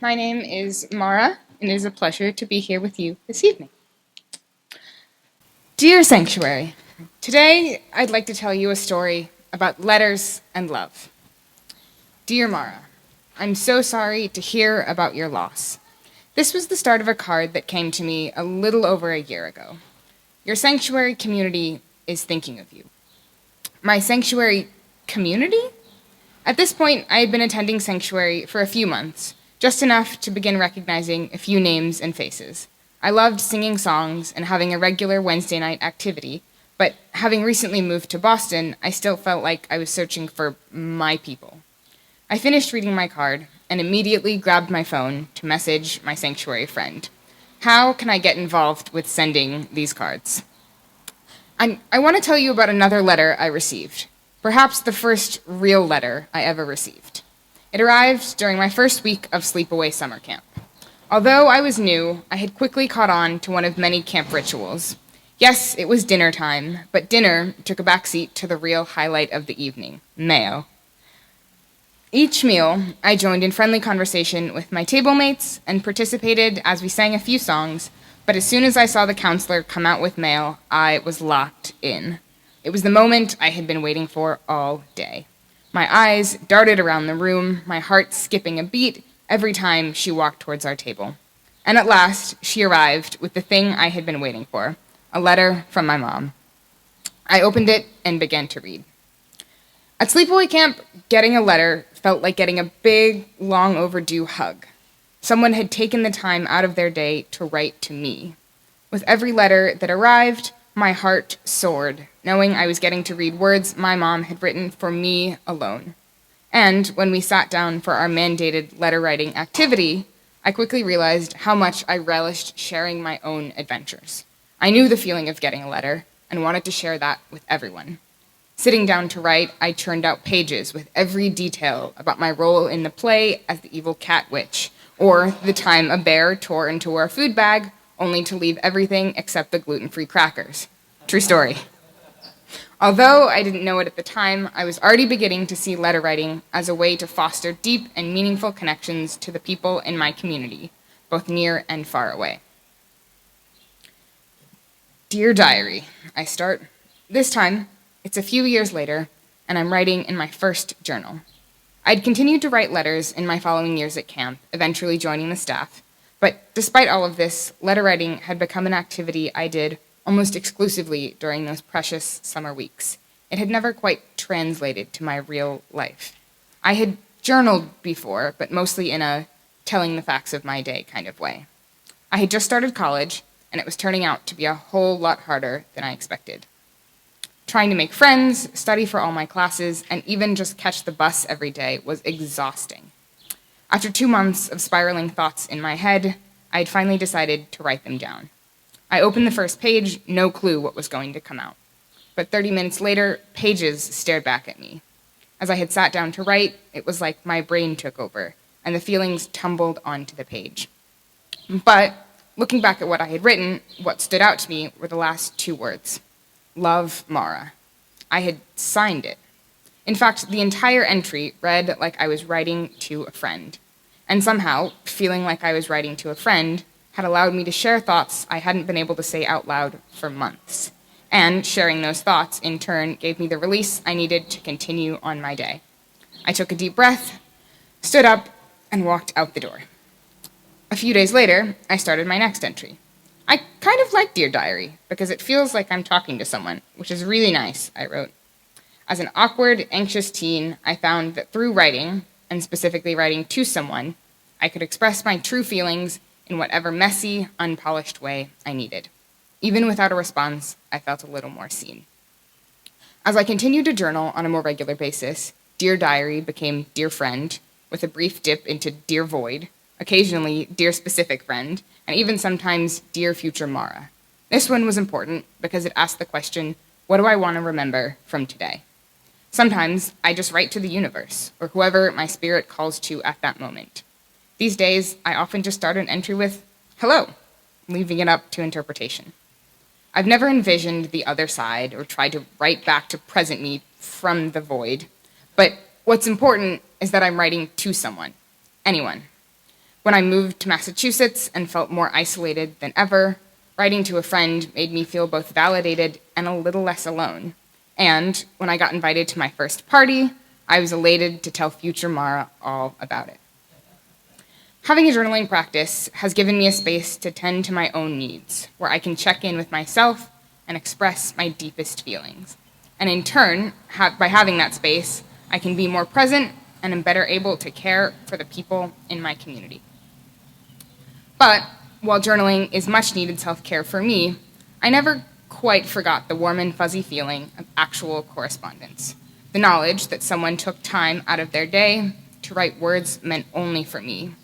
My name is Mara, and it is a pleasure to be here with you this evening. Dear Sanctuary, today I'd like to tell you a story about letters and love. Dear Mara, I'm so sorry to hear about your loss. This was the start of a card that came to me a little over a year ago. Your Sanctuary community is thinking of you. My Sanctuary community? At this point, I had been attending Sanctuary for a few months, just enough to begin recognizing a few names and faces. I loved singing songs and having a regular Wednesday night activity, but having recently moved to Boston, I still felt like I was searching for my people. I finished reading my card and immediately grabbed my phone to message my Sanctuary friend. How can I get involved with sending these cards? I want to tell you about another letter I received, perhaps the first real letter I ever received. It arrived during my first week of sleepaway summer camp. Although I was new, I had quickly caught on to one of many camp rituals. Yes, it was dinner time, but dinner took a backseat to the real highlight of the evening, mail. Each meal, I joined in friendly conversation with my table mates and participated as we sang a few songs, but as soon as I saw the counselor come out with mail, I was locked in. It was the moment I had been waiting for all day. My eyes darted around the room, my heart skipping a beat every time she walked towards our table. And at last, she arrived with the thing I had been waiting for, a letter from my mom. I opened it and began to read. At sleepaway camp, getting a letter felt like getting a big, long overdue hug. Someone had taken the time out of their day to write to me. With every letter that arrived, my heart soared, knowing I was getting to read words my mom had written for me alone. And when we sat down for our mandated letter-writing activity, I quickly realized how much I relished sharing my own adventures. I knew the feeling of getting a letter and wanted to share that with everyone. Sitting down to write, I churned out pages with every detail about my role in the play as the evil cat witch, or the time a bear tore into our food bag, only to leave everything except the gluten-free crackers. True story. Although I didn't know it at the time, I was already beginning to see letter writing as a way to foster deep and meaningful connections to the people in my community, both near and far away. Dear Diary, I start. This time, it's a few years later, and I'm writing in my first journal. I'd continued to write letters in my following years at camp, eventually joining the staff, but despite all of this, letter writing had become an activity I did almost exclusively during those precious summer weeks. It had never quite translated to my real life. I had journaled before, but mostly in a telling the facts of my day kind of way. I had just started college, and it was turning out to be a whole lot harder than I expected. Trying to make friends, study for all my classes, and even just catch the bus every day was exhausting. After 2 months of spiraling thoughts in my head, I had finally decided to write them down. I opened the first page, no clue what was going to come out. But 30 minutes later, pages stared back at me. As I had sat down to write, it was like my brain took over, and the feelings tumbled onto the page. But looking back at what I had written, what stood out to me were the last 2 words. Love, Mara. I had signed it. In fact, the entire entry read like I was writing to a friend. And somehow, feeling like I was writing to a friend had allowed me to share thoughts I hadn't been able to say out loud for months. And sharing those thoughts, in turn, gave me the release I needed to continue on my day. I took a deep breath, stood up, and walked out the door. A few days later, I started my next entry. I kind of like Dear Diary, because it feels like I'm talking to someone, which is really nice, I wrote. As an awkward, anxious teen, I found that through writing, and specifically writing to someone, I could express my true feelings in whatever messy, unpolished way I needed. Even without a response, I felt a little more seen. As I continued to journal on a more regular basis, Dear Diary became Dear Friend, with a brief dip into Dear Void, occasionally Dear Specific Friend, and even sometimes Dear Future Mara. This one was important because it asked the question, what do I want to remember from today? Sometimes I just write to the universe, or whoever my spirit calls to at that moment. These days, I often just start an entry with, hello, leaving it up to interpretation. I've never envisioned the other side or tried to write back to present me from the void, but what's important is that I'm writing to someone, anyone. When I moved to Massachusetts and felt more isolated than ever, writing to a friend made me feel both validated and a little less alone. And when I got invited to my first party, I was elated to tell future Mara all about it. Having a journaling practice has given me a space to tend to my own needs, where I can check in with myself and express my deepest feelings. And in turn, by having that space, I can be more present and am better able to care for the people in my community. But while journaling is much needed self-care for me, I never quite forgot the warm and fuzzy feeling of actual correspondence. The knowledge that someone took time out of their day to write words meant only for me.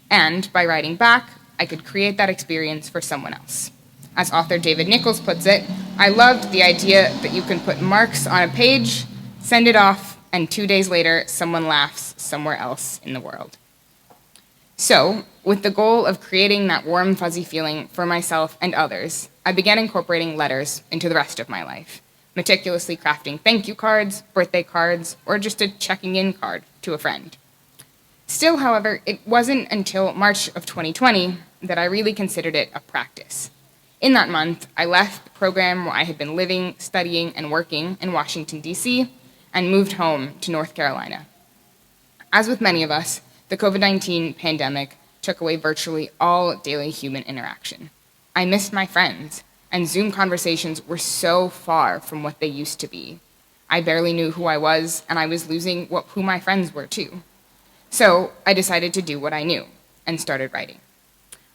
And by writing back, I could create that experience for someone else. As author David Nichols puts it, I loved the idea that you can put marks on a page, send it off, and 2 days later, someone laughs somewhere else in the world. So, with the goal of creating that warm, fuzzy feeling for myself and others, I began incorporating letters into the rest of my life, meticulously crafting thank you cards, birthday cards, or just a checking in card to a friend. Still, however, it wasn't until March of 2020 that I really considered it a practice. In that month, I left the program where I had been living, studying, and working in Washington, D.C., and moved home to North Carolina. As with many of us, the COVID-19 pandemic took away virtually all daily human interaction. I missed my friends, and Zoom conversations were so far from what they used to be. I barely knew who I was, and I was losing who my friends were too. So I decided to do what I knew, and started writing.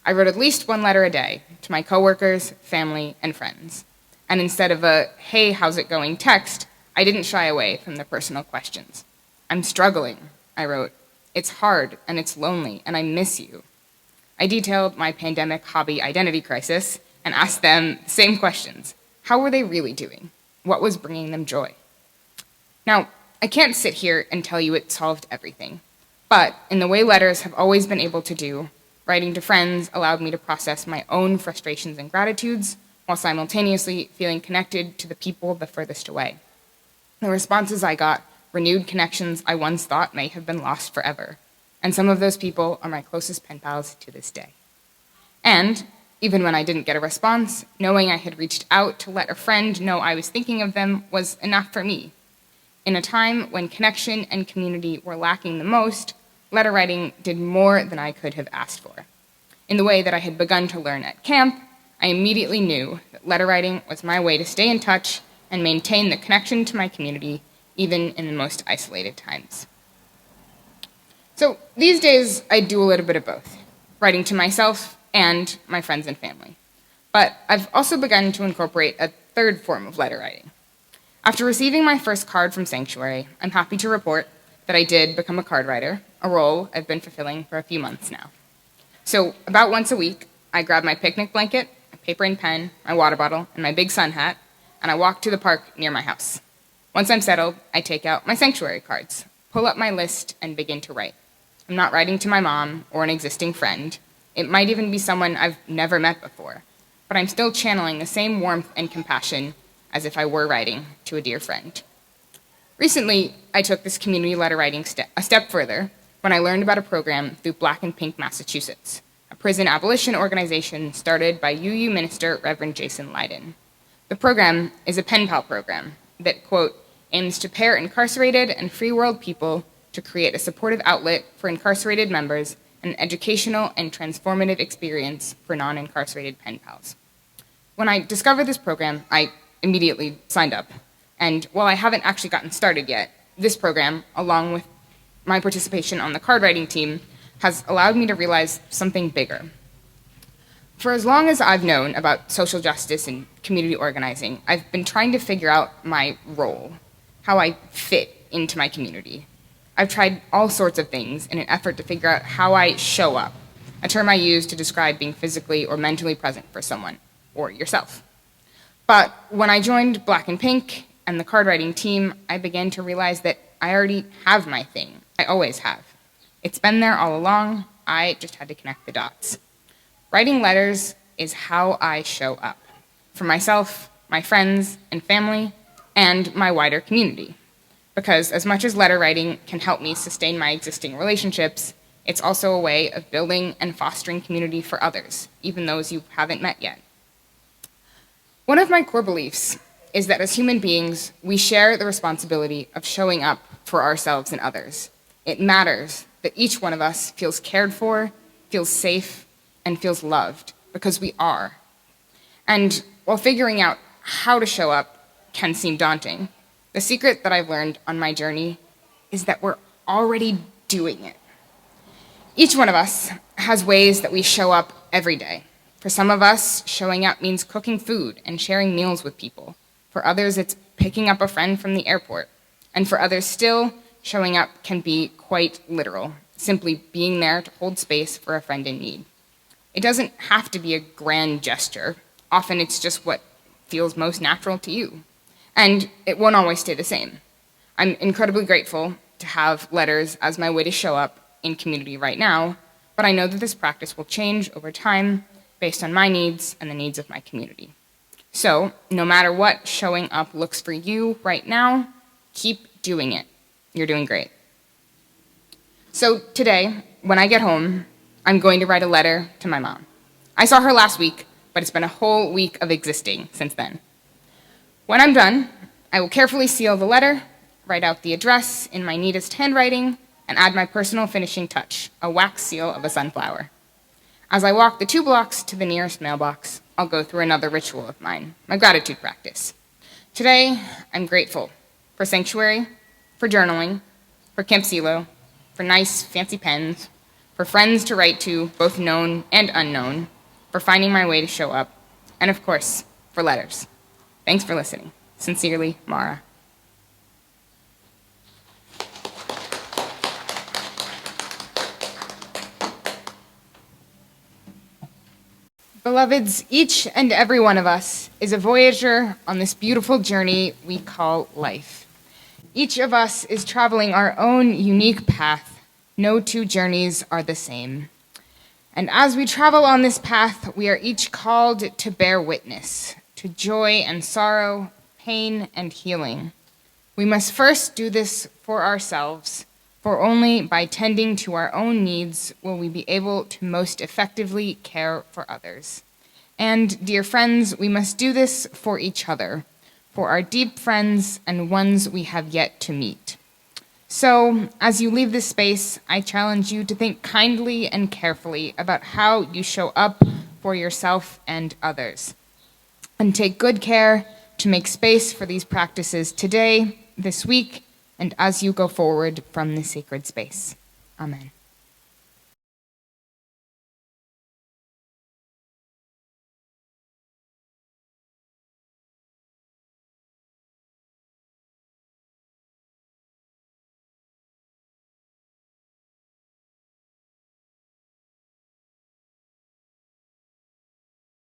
I wrote at least one letter a day to my coworkers, family, and friends. And instead of a, hey, how's it going text, I didn't shy away from the personal questions. I'm struggling, I wrote. It's hard, and it's lonely, and I miss you. I detailed my pandemic hobby identity crisis and asked them the same questions. How were they really doing? What was bringing them joy? Now, I can't sit here and tell you it solved everything, but in the way letters have always been able to do, writing to friends allowed me to process my own frustrations and gratitudes while simultaneously feeling connected to the people the furthest away. The responses I got renewed connections I once thought may have been lost forever, and some of those people are my closest pen pals to this day. And even when I didn't get a response, knowing I had reached out to let a friend know I was thinking of them was enough for me. In a time when connection and community were lacking the most, letter writing did more than I could have asked for. In the way that I had begun to learn at camp, I immediately knew that letter writing was my way to stay in touch and maintain the connection to my community, even in the most isolated times. So these days, I do a little bit of both, writing to myself and my friends and family. But I've also begun to incorporate a third form of letter writing. After receiving my first card from Sanctuary, I'm happy to report that I did become a card writer, a role I've been fulfilling for a few months now. So about once a week, I grab my picnic blanket, a paper and pen, my water bottle, and my big sun hat, and I walk to the park near my house. Once I'm settled, I take out my Sanctuary cards, pull up my list, and begin to write. I'm not writing to my mom or an existing friend. It might even be someone I've never met before, but I'm still channeling the same warmth and compassion as if I were writing to a dear friend. Recently, I took this community letter writing a step further when I learned about a program through Black and Pink Massachusetts, a prison abolition organization started by UU minister Reverend Jason Leiden. The program is a pen pal program that, quote, aims to pair incarcerated and free world people to create a supportive outlet for incarcerated members and an educational and transformative experience for non-incarcerated pen pals. When I discovered this program, I immediately signed up. And while I haven't actually gotten started yet, this program, along with my participation on the card writing team, has allowed me to realize something bigger. For as long as I've known about social justice and community organizing, I've been trying to figure out my role, how I fit into my community. I've tried all sorts of things in an effort to figure out how I show up, a term I use to describe being physically or mentally present for someone, or yourself. But when I joined Black and Pink and the card writing team, I began to realize that I already have my thing. I always have. It's been there all along. I just had to connect the dots. Writing letters is how I show up for myself, my friends and family, and my wider community. Because as much as letter writing can help me sustain my existing relationships, It's also a way of building and fostering community for others, even those you haven't met yet. One of my core beliefs is that as human beings, we share the responsibility of showing up for ourselves and others. It matters that each one of us feels cared for, feels safe, and feels loved, because we are. And while figuring out how to show up can seem daunting, the secret that I've learned on my journey is that we're already doing it. Each one of us has ways that we show up every day. For some of us, showing up means cooking food and sharing meals with people. For others, it's picking up a friend from the airport. And for others still, showing up can be quite literal, simply being there to hold space for a friend in need. It doesn't have to be a grand gesture. Often it's just what feels most natural to you. And it won't always stay the same. I'm incredibly grateful to have letters as my way to show up in community right now, but I know that this practice will change over time based on my needs and the needs of my community. So, no matter what showing up looks for you right now, keep doing it. You're doing great. So today, when I get home, I'm going to write a letter to my mom. I saw her last week, but it's been a whole week of existing since then. When I'm done, I will carefully seal the letter, write out the address in my neatest handwriting, and add my personal finishing touch, a wax seal of a sunflower. As I walk the 2 blocks to the nearest mailbox, I'll go through another ritual of mine, my gratitude practice. Today, I'm grateful for sanctuary, for journaling, for Camp Silo, for nice, fancy pens, for friends to write to, both known and unknown, for finding my way to show up, and of course, for letters. Thanks for listening. Sincerely, Mara. Beloveds, each and every one of us is a voyager on this beautiful journey we call life. Each of us is traveling our own unique path. No 2 journeys are the same. And as we travel on this path, we are each called to bear witness to joy and sorrow, pain and healing. We must first do this for ourselves, for only by tending to our own needs will we be able to most effectively care for others. And, dear friends, we must do this for each other, for our deep friends and ones we have yet to meet. So, as you leave this space, I challenge you to think kindly and carefully about how you show up for yourself and others. And take good care to make space for these practices today, this week, and as you go forward from this sacred space. Amen.